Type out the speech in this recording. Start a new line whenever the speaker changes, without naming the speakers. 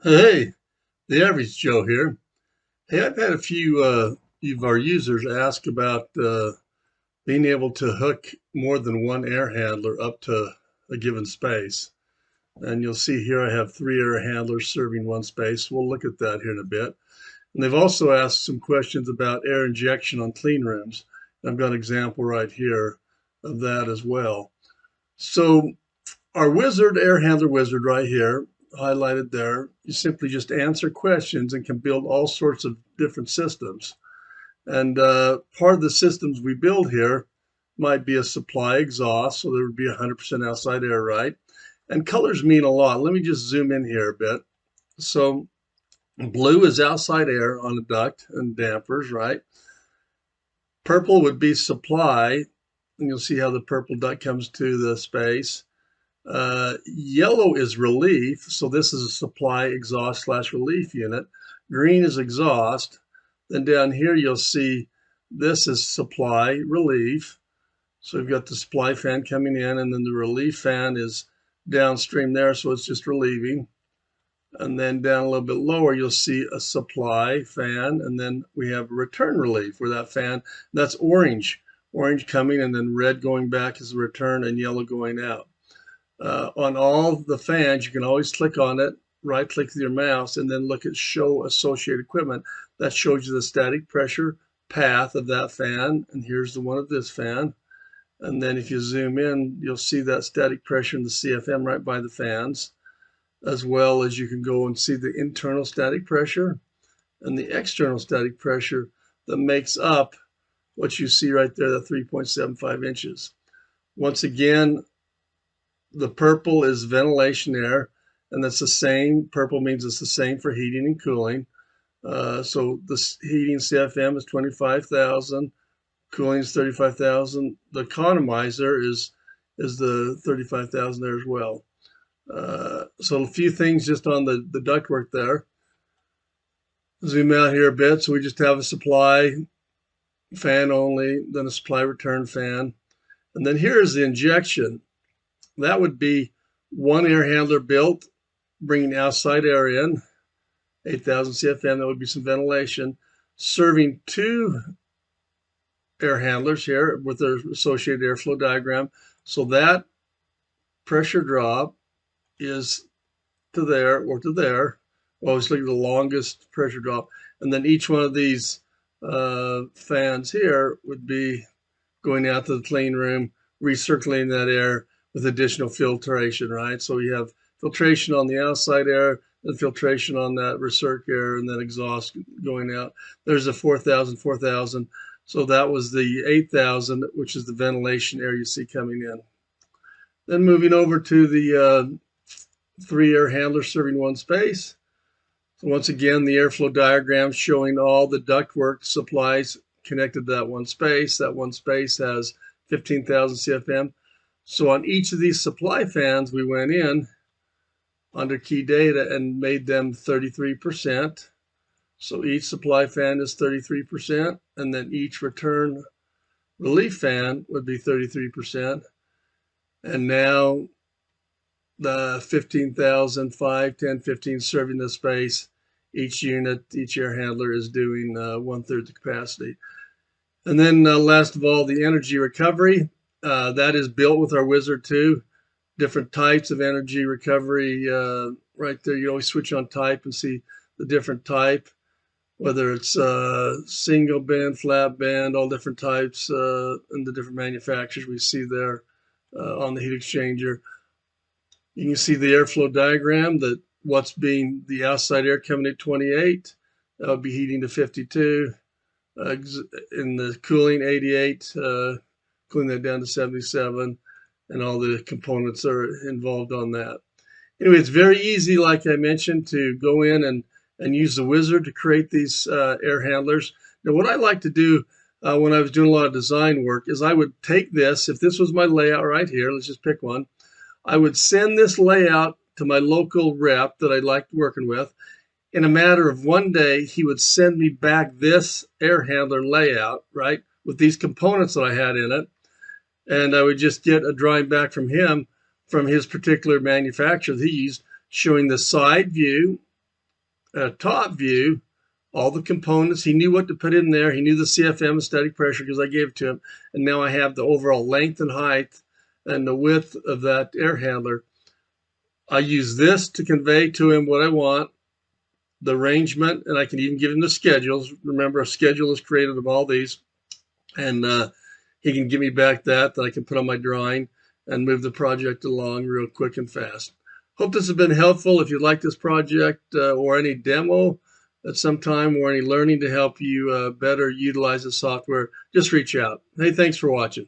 Hey, the average Joe here. Hey, I've had a few of our users ask about being able to hook more than one air handler up to a given space. And you'll see here I have three air handlers serving one space. We'll look at that here in a bit. And they've also asked some questions about air injection on clean rooms. I've got an example right here of that as well. So our wizard, air handler wizard right here, highlighted there, you simply just answer questions and can build all sorts of different systems. And part of the systems we build here might be a supply exhaust, so there would be 100% outside air, right? And colors mean a lot. Let me just zoom in here a bit. So blue is outside air on a duct and dampers, right? Purple would be supply, and you'll see how the purple duct comes to the space. Yellow is relief, so this is a supply exhaust slash relief unit. Green is exhaust. Then down here you'll see this is supply relief. So we've got the supply fan coming in, and then the relief fan is downstream there, so it's just relieving. And then down a little bit lower you'll see a supply fan, and then we have return relief where that fan, that's orange. Orange coming, and then red going back is the return, and yellow going out. On all the fans, you can always click on it, right click with your mouse, and then look at show associated equipment. That shows you the static pressure path of that fan, and here's the one of this fan. And then if you zoom in, you'll see that static pressure in the CFM right by the fans, as well as you can go and see the internal static pressure and the external static pressure that makes up what you see right there, the 3.75 inches. Once again, the purple is ventilation air, and that's the same. Purple means it's the same for heating and cooling. So the heating CFM is 25,000, cooling is 35,000. The economizer is the 35,000 there as well. So a few things just on the ductwork there. Zoom out here a bit. So we just have a supply fan only, then a supply return fan. And then here's the injection. That would be one air handler built, bringing outside air in, 8,000 CFM, that would be some ventilation, serving two air handlers here with their associated airflow diagram. So that pressure drop is to there or to there. Well, let's look at the longest pressure drop. And then each one of these fans here would be going out to the clean room, recirculating that air with additional filtration, right? So you have filtration on the outside air, then filtration on that recirc air, and then exhaust going out. There's a 4,000, 4,000. So that was the 8,000, which is the ventilation air you see coming in. Then moving over to the three air handlers serving one space. So once again, the airflow diagram showing all the ductwork supplies connected to that one space. That one space has 15,000 CFM. So on each of these supply fans, we went in under key data and made them 33%. So each supply fan is 33%, and then each return relief fan would be 33%. And now the 15,000, 5, 10, 15 serving the space, each unit, each air handler is doing 1/3 the capacity. And then last of all, the energy recovery. That is built with our Wizard 2. Different types of energy recovery right there. You always switch on type and see the different type, whether it's single band, flat band, all different types and the different manufacturers we see there on the heat exchanger. You can see the airflow diagram that what's being the outside air coming at 28. That would be heating to 52. In the cooling, 88. Cooling that down to 77, and all the components are involved on that. Anyway, it's very easy, like I mentioned, to go in and use the Wizard to create these air handlers. Now, what I like to do when I was doing a lot of design work is I would take this, if this was my layout right here, let's just pick one, I would send this layout to my local rep that I liked working with. In a matter of one day, he would send me back this air handler layout, right, with these components that I had in it. And I would just get a drawing back from him, from his particular manufacturer that he used, showing the side view top view, all the components. He knew what to put in there. He knew the CFM static pressure because I gave it to him. And now I have the overall length and height and the width of that air handler. I use this to convey to him what I want, the arrangement, and I can even give him the schedules. Remember, a schedule is created of all these. And he can give me back that I can put on my drawing and move the project along real quick and fast. Hope this has been helpful. If you'd like this project or any demo at some time or any learning to help you better utilize the software, just reach out. Hey, thanks for watching.